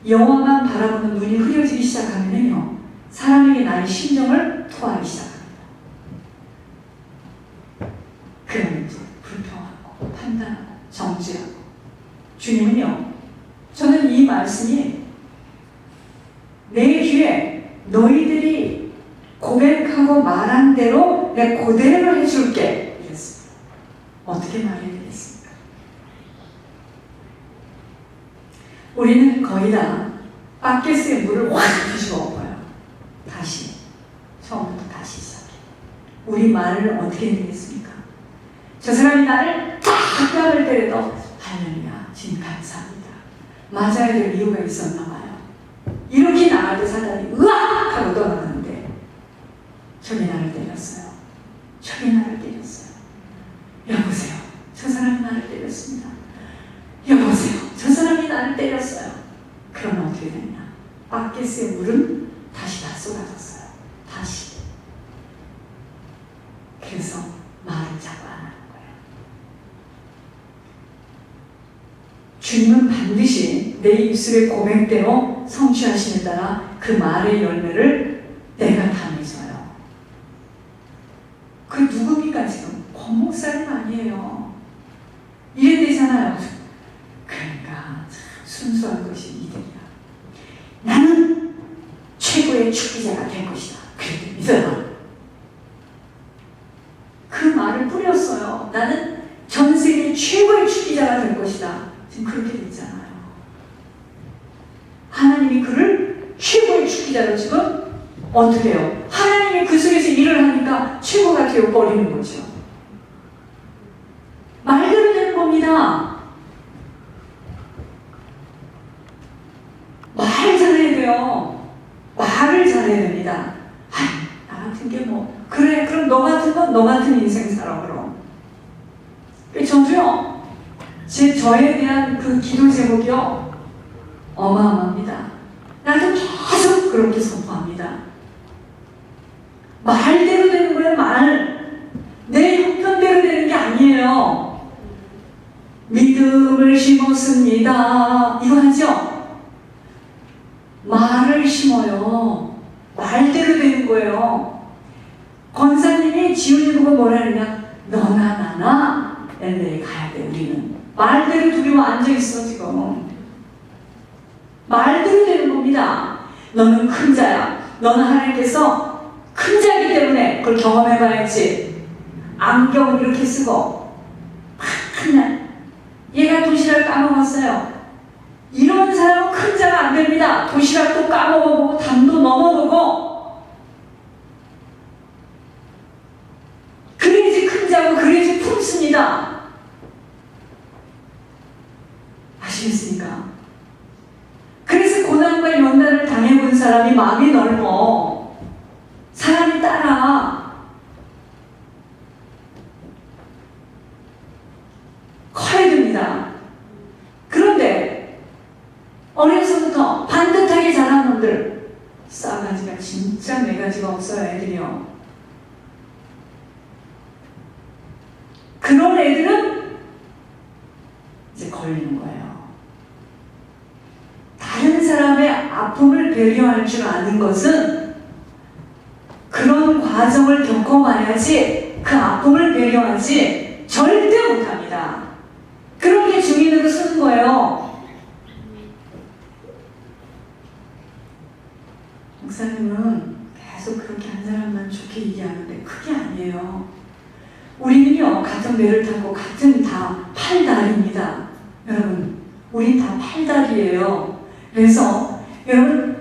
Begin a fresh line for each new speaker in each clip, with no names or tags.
여호와만 바라보는 눈이 흐려지기 시작하면요, 사람에게 나의 심정을 토하기 시작합니다. 그러면 이제 불평하고 판단하고 정죄하고. 주님은요, 저는 이 말씀이 내 귀에 너희들이 고백하고 말한 대로 내가 그대로 해줄게 이랬습니다. 어떻게 말해야 되겠습니까? 우리는 거의 다 바켓에 물을 확 부시고 엎어요. 다시 처음부터 다시 시작해. 우리 말을 어떻게 해야 되겠습니까? 저 사람이 나를 딱 뺨을 때려도 할렐루야 주님 감사합니다. 맞아야 될 이유가 있었나 봐요. 이렇게 나갈 때 사단이 으악 하고 떠나가는데 저기 나를 때렸어요. 저기 나를 때렸어요. 여보세요, 저 사람이 나를 때렸습니다. 여보세요, 저 사람이 나를 때렸어요. 그러면 어떻게 되냐? 바켓의 물은 다시 다 쏟아졌어요. 다시. 그래서 말을 자꾸 안 하는 거예요. 주님은 반드시 내 입술의 고백대로 성취하심에 따라 그 말의 열매를 내가 다 맺어요. 그 누굽니까 지금? 권 목사님 아니에요. 이래 되잖아요. 그러니까 순수한 것이 이들이야. 나는 최고의 축기자가 될 것이다. 그렇게 믿어라. 그 말을 뿌렸어요. 나는 전 세계 최고의 축기자가 될 것이다. 지금 그렇게 됐잖아요. 하나님이 그를 최고의 축기자로 지금 어떻게 해요? 하나님이 그 속에서 일을 하니까 최고가 되어버리는 거죠. 말대로 되는 겁니다. 말 잘해야 돼요. 말을 잘해야 됩니다. 아이, 나 같은 게 뭐, 그래, 그럼 너 같은 건 너 같은 인생 살아, 그럼. 저도요, 저에 대한 그 기도 제목이요, 어마어마합니다. 나도 계속 그렇게 선포합니다. 말대로 되는 거예요, 말. 내 형편대로 되는 게 아니에요. 믿음을 심었습니다. 이거 하죠? 말을 심어요. 말대로 되는 거예요. 권사님이 지훈이 보고 뭐라 그러냐? 너나 나나 LA 가야 돼, 우리는. 말대로 둘이 앉아있어, 지금. 말대로 되는 겁니다. 너는 큰 자야. 너는 하나님께서 큰 자이기 때문에 그걸 경험해봐야지. 안경을 이렇게 쓰고 큰 얘가 도시락을 까먹었어요. 이런 사람은 큰 자가 안 됩니다. 도시락도 까먹어보고 담도 넘어보고 그래야지 큰 자고 그래야지 품습니다. 아시겠습니까? 그래서 고난과 연단을 당해본 사람이 마음이 넓어. 사람이 따라 커야 됩니다. 그런데 어려서부터 반듯하게 자란 놈들, 싸가지가 진짜 매가지가 없어요, 애들이요. 그런 애들은 이제 걸리는 거예요. 다른 사람의 아픔을 배려할 줄 아는 것은 그런 과정을 겪어봐야지 그 아픔을 배려하지 절대 못합니다. 그렇게 증인으로 쓰는 거예요. 목사님은 계속 그렇게 한 사람만 좋게 얘기하는데 그게 아니에요. 우리는요, 같은 배를 타고 같은 다 팔다리입니다. 여러분, 우리 다 팔다리예요. 그래서 여러분,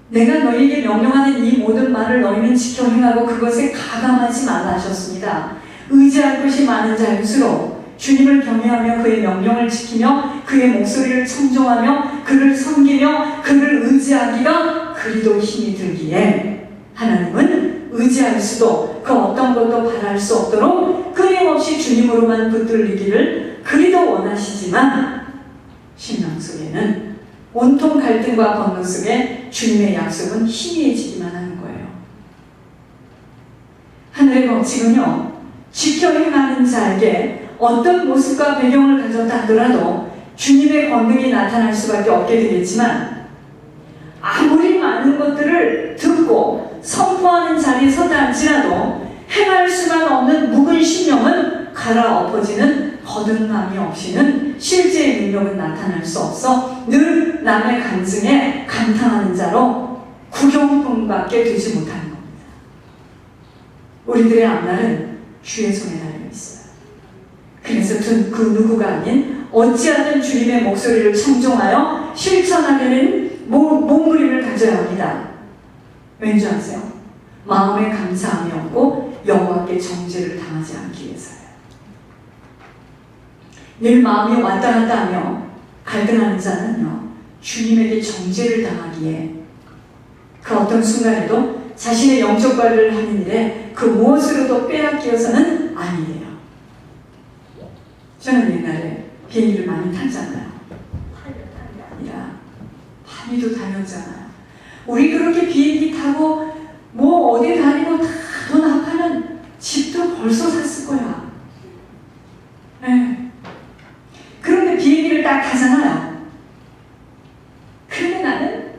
내가 너희에게 명령하는 이 모든 말을 너희는 지켜 행하고 그것에 가감하지 말라 하셨습니다. 의지할 것이 많은 자일수록 주님을 경외하며 그의 명령을 지키며 그의 목소리를 청종하며 그를 섬기며 그를 의지하기가 그리도 힘이 들기에 하나님은 의지할 수도 그 어떤 것도 바랄 수 없도록 끊임없이 주님으로만 붙들리기를 그리도 원하시지만 신앙 속에는 온통 갈등과 번뇌 속에 주님의 약속은 희미해지기만 하는 거예요. 하늘의 법칙은요, 지켜 행하는 자에게 어떤 모습과 배경을 가졌다 하더라도 주님의 권능이 나타날 수밖에 없게 되겠지만, 아무리 많은 것들을 듣고 선포하는 자리에 서다 할지라도 행할 수만 없는 묵은 심령은 갈아엎어지는 거듭남이 없이는 실제의 능력은 나타날 수 없어 늘 남의 간증에 감탄하는 자로 구경꾼밖에 되지 못하는 겁니다. 우리들의 앞날은 주의 손에 달려 있어요. 그래서 그 누구가 아닌 어찌하든 주님의 목소리를 청종하여 실천하려는 몸부림을 가져야 합니다. 왠지 아세요? 마음에 감사함이 없고 여호와께 정죄를 당하지 않기 위해서요. 늘 마음이 왔다 갔다 하며 갈등하는 자는요, 주님에게 정죄를 당하기에 그 어떤 순간에도 자신의 영적 관리를 하는 일에 그 무엇으로도 빼앗기어서는 아니에요. 저는 옛날에 비행기를 많이 탔잖아요. 타는 게 아니라 많이도 다녔잖아요. 우리 그렇게 비행기 타고 뭐 어디 다니고 다 돈 합하면 집도 벌써 샀을 거야. 네. 그런데 비행기를 딱 타잖아요. 그런데 나는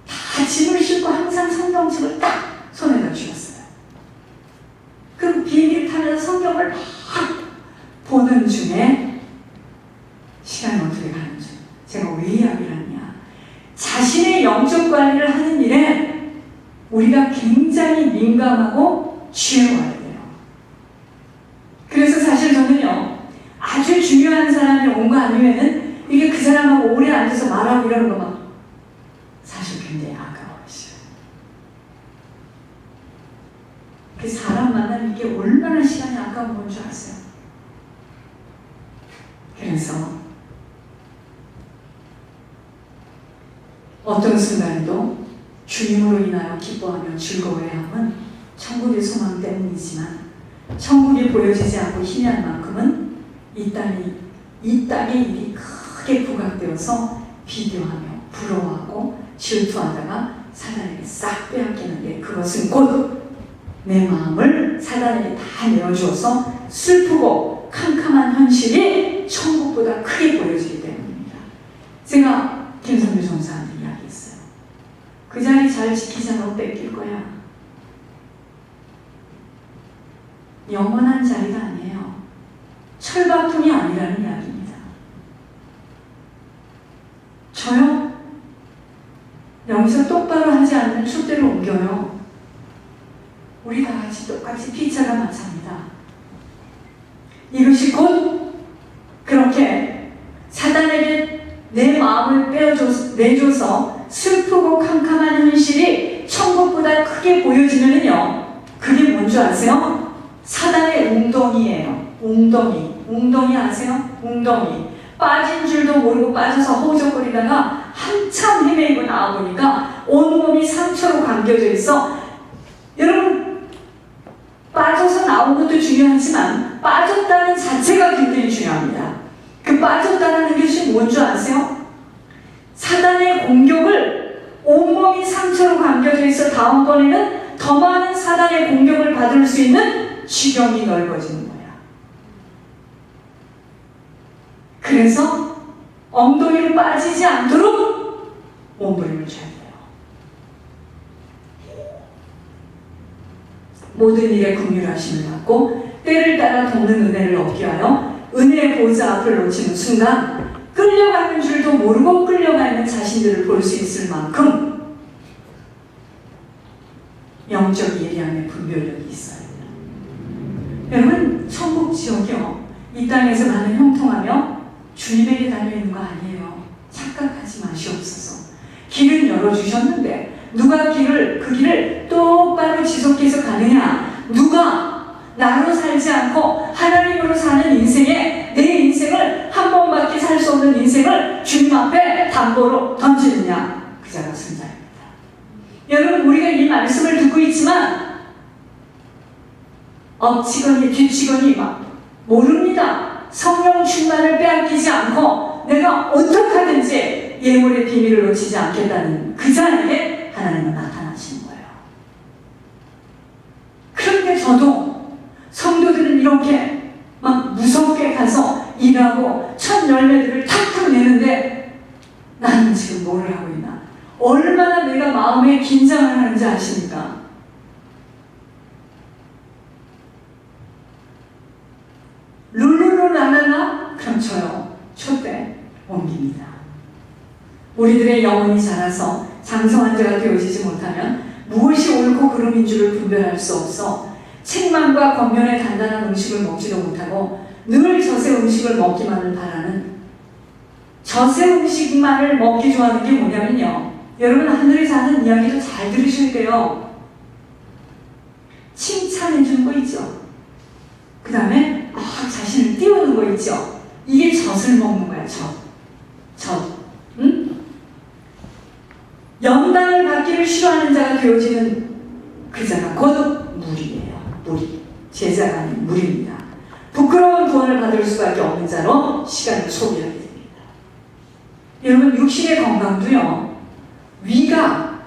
다 짐을 싣고 항상 성경책을 딱 손에다 쥐었어요. 그리고 비행기를 타면서 성경을 막 보는 중에 시간이 어떻게 가는 줄. 제가 왜 이야기를 하냐. 자신의 영적 관리를 하는 일에 우리가 굉장히 민감하고 취해와야 돼요. 그래서 사실 저는요, 아주 중요한 사람이 온 거 아니면은 이게 그 사람하고 오래 앉아서 말하고 이러는 거 막 사실 굉장히 아까워요. 그 사람 만나면 이게 얼마나 시간이 아까운 건 줄 아세요? 그래서 어떤 순간에도 주님으로 인하여 기뻐하며 즐거워해야 함은 천국의 소망 때문이지만 천국이 보여지지 않고 희미한 만큼은 이 땅의 일이 크게 부각되어서 비교하며 부러워하고 질투하다가 사단에게 싹 빼앗기는데, 그것은 곧 내 마음을 사단에게 다 내어주어서 슬프고 캄캄한 현실이 천국보다 크게 보여지기 때문입니다. 제가 김선주 전사한테 이야기했어요. 그 자리 잘 지키지 않으면 뺏길 거야. 영원한 자리가 아니에요. 철밥통이 아니라는 이야기입니다. 저요? 여기서 똑바로 하지 않는 촛대로 옮겨요. 우리 다 같이 똑같이 피차가 마찬가지입니다. 이것이 곧 그렇게 사단에게 내 마음을 내줘서 슬프고 캄캄한 현실이 천국보다 크게 보여지면은요, 그게 뭔지 아세요? 사단의 웅덩이에요. 웅덩이 아세요? 웅덩이. 빠진 줄도 모르고 빠져서 허우적거리다가 한참 헤매고 나와보니까 온몸이 상처로 감겨져 있어. 여러분, 빠져서 나온 것도 중요하지만 빠졌다는 자체가 굉장히 중요합니다. 그 빠졌다는 것이 뭔지 아세요? 사단의 공격을 온몸이 상처로 감겨져 있어 다음번에는 더 많은 사단의 공격을 받을 수 있는 지경이 넓어지는 거야. 그래서 엉덩이로 빠지지 않도록 몸부림을 쳐야 돼요. 모든 일에 긍휼하심을 받고 때를 따라 돕는 은혜를 얻게 하여 은혜의 보좌 앞을 놓치는 순간 끌려가는 줄도 모르고 끌려가 있는 자신들을 볼 수 있을 만큼 영적 예리함의 분별력이 있어요. 여러분, 천국 지역이요, 이 땅에서 많은 형통하며 주님에게 달려있는 거 아니에요. 착각하지 마시옵소서. 길을 열어주셨는데 누가 그 길을 똑바로 지속해서 가느냐? 누가 나로 살지 않고 하나님으로 사는 인생에 내 인생을 한 번밖에 살 수 없는 인생을 주님 앞에 담보로 던지느냐? 그 자가 승자입니다. 여러분, 우리가 이 말씀을 듣고 있지만 엎치거니 뒤치거니 막 모릅니다. 성령 충만을 빼앗기지 않고 내가 어떻게 하든지 예물의 비밀을 놓치지 않겠다는 그 자리에 하나님은 나타나시는 거예요. 그런데 저도 성도들은 이렇게 막 무섭게 가서 일하고 첫 열매들을 탁탁 내는 나는 지금 뭘 하고 있나? 얼마나 내가 마음에 긴장을 하는지 아십니까? 룰루루라라라? 그럼 저요. 촛대 옮깁니다. 우리들의 영혼이 자라서 장성한 자가 되어지지 못하면 무엇이 옳고 그름인 줄을 분별할 수 없어 책망과 권면의 단단한 음식을 먹지도 못하고 늘 젖의 음식을 먹기만을 바라는, 젖의 음식만을 먹기 좋아하는 게 뭐냐면요, 여러분 하늘에서 하는 이야기도 잘 들으셔야 돼요. 칭찬해 주는 거 있죠. 그 다음에 막 자신을 띄우는 거 있죠. 이게 젖을 먹는 거야. 젖. 응? 연단을 받기를 싫어하는 자가 되어지는 그 자가 곧 물이에요. 물이. 제자가 아닌 물입니다. 부끄러운 구원을 받을 수밖에 없는 자로 시간을 소비하게 됩니다. 여러분 육신의 건강도요, 위가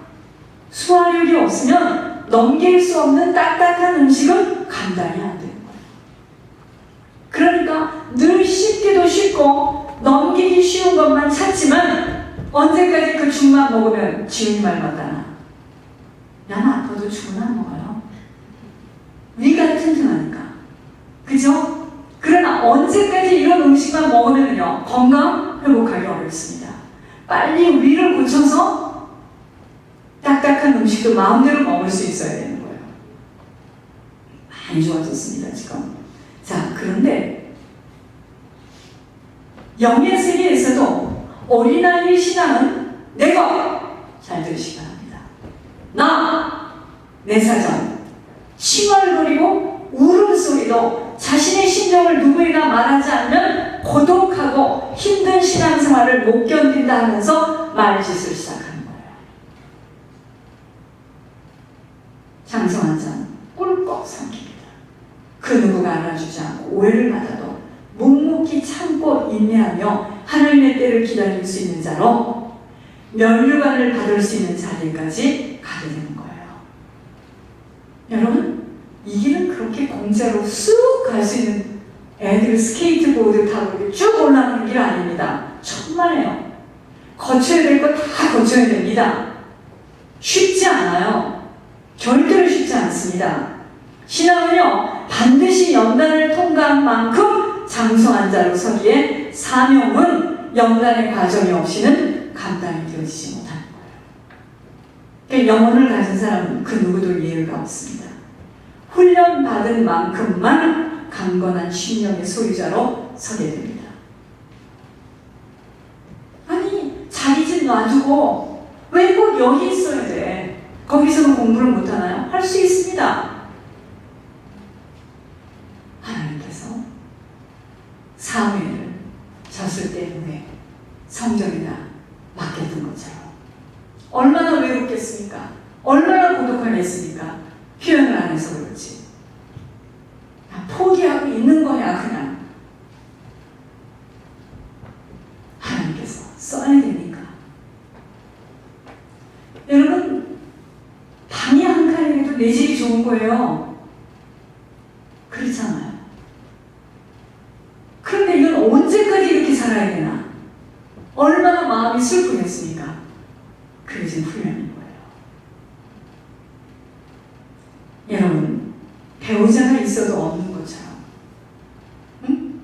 소화력이 없으면 넘길 수 없는 딱딱한 음식은 감당이 안 되는 거예요. 그러니까 늘 씹기도 쉽고 넘기기 쉬운 것만 찾지만 언제까지 그 죽만 먹으면 지훈이 말 맞다나? 나는 아파도 죽은 안 먹어요. 위가 튼튼하니까. 그죠? 그러나 언제까지 이런 음식만 먹으면요, 건강 회복하기 어렵습니다. 빨리 위를 고쳐서 딱딱한 음식도 마음대로 먹을 수 있어야 되는 거예요. 많이 좋아졌습니다, 지금. 자, 그런데 영의 세계에서도 어린아이의 신앙은 내가, 잘 들으시기 바랍니다. 나, 내 사정, 칭얼거리고 울음소리도 자신의 심정을 누구에게 말하지 않으면 고독하고 힘든 신앙생활을 못 견딘다 하면서 말짓을 시작하는 거예요. 장성한 자는 꿀꺽 삼킵니다. 그 누구가 알아주지 않고 오해를 받아도 묵묵히 참고 인내하며 하나님의 때를 기다릴 수 있는 자로 면류관을 받을 수 있는 자리까지 가게 되는 거예요. 여러분, 이 길은 그렇게 공짜로 쑥 갈 수 있는 애들 스케이트보드 타고 쭉 올라가는 길 아닙니다. 천만에요. 거쳐야 될 거 다 거쳐야 됩니다. 쉽지 않아요. 절대로 쉽지 않습니다. 신앙은요, 반드시 연단을 통과한 만큼 장성한 자로 서기에 사명은 연단의 과정이 없이는 감당이 되어지지 못하는 거예요. 그러니까 영혼을 가진 사람은 그 누구도 예외가 없습니다. 훈련받은 만큼만 강건한 심령의 소유자로 서게 됩니다. 아니, 자기 집 놔두고 왜 꼭 여기 있어야 돼? 거기서는 공부를 못하나요? 할 수 있습니다. 하나님께서 사무엘을 졌을 때문에 성전에다 맡겼던 것처럼 얼마나 외롭겠습니까? 얼마나 고독하겠습니까? 표현을 안 해서 그렇지. 포기하고 있는 거야, 그냥. 하나님께서 써야 되니까. 여러분, 방이 한 칸이라도 내 집이 좋은 거예요. 그렇잖아요. 그런데 이건 언제까지 이렇게 살아야 되나? 얼마나 마음이 슬프겠습니까? 그게 지금 훈련인 거예요. 여러분, 배우자가 있어도 없는 것처럼, 응?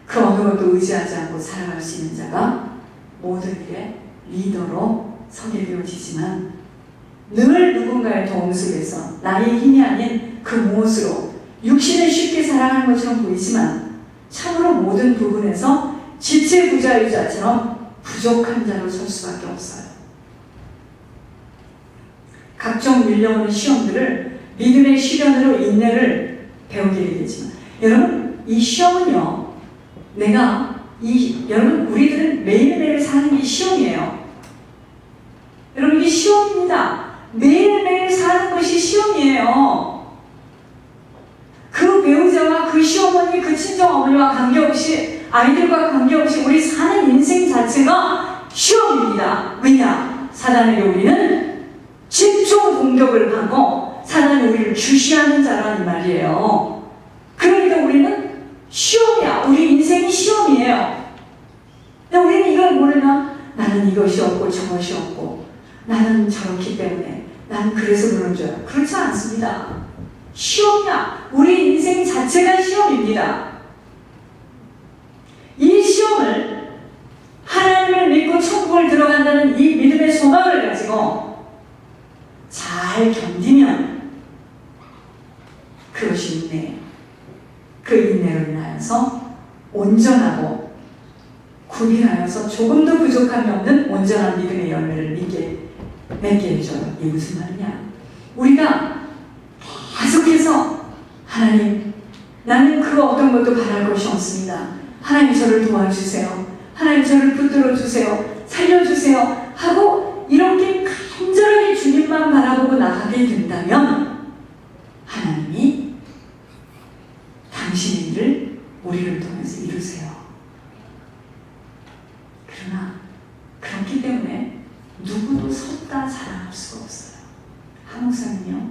그 어느 것도 의지하지 않고 살아갈 수 있는 자가 모든 일의 리더로 서게 되어지지만 늘 누군가의 도움 속에서 나의 힘이 아닌 그 무엇으로 육신을 쉽게 사랑하는 것처럼 보이지만 참으로 모든 부분에서 지체부자유자처럼 부족한 자로 설 수밖에 없어요. 각종 밀려오는 시험들을 믿음의 시련으로 인내를 배우게 되지만, 여러분, 이 시험은요, 여러분, 우리들은 매일매일 사는 게 시험이에요. 여러분, 이게 시험입니다. 매일매일 사는 것이 시험이에요. 그 배우자와 그 시어머니, 그 친정어머니와 관계없이, 아이들과 관계없이 우리 사는 인생 자체가 시험입니다. 왜냐? 사단에게 우리는 집중 공격을 하고 사단이 우리를 주시하는 자라는 말이에요. 그러니까 우리는 시험이야. 우리 인생이 시험이에요. 근데 우리는 이걸 모르면 나는 이것이 없고 저것이 없고 나는 저렇기 때문에 나는 그래서 그런 줄 알아. 그렇지 않습니다. 시험이야. 우리 인생 자체가 시험입니다. 이 시험을 하나님을 믿고 천국을 들어간다는 이 믿음의 소망을 가지고 잘 견디면 그것이 인내예요. 그 인내로 인하여서 온전하고 구비하여서 조금도 부족함이 없는 온전한 믿음의 열매를 맺게 해줘요. 이게 무슨 말이냐? 우리가 계속해서 하나님, 나는 그 어떤 것도 바랄 것이 없습니다. 하나님 저를 도와주세요. 하나님 저를 붙들어 주세요. 살려주세요. 하고 이렇게 간절하게 주님만 바라보고 나가게 된다면 하나님이 당신의 일을 우리를 통해서 이루세요. 그러나 그렇기 때문에 누구도 섰다 자랑할 수가 없어요. 한 목사님요,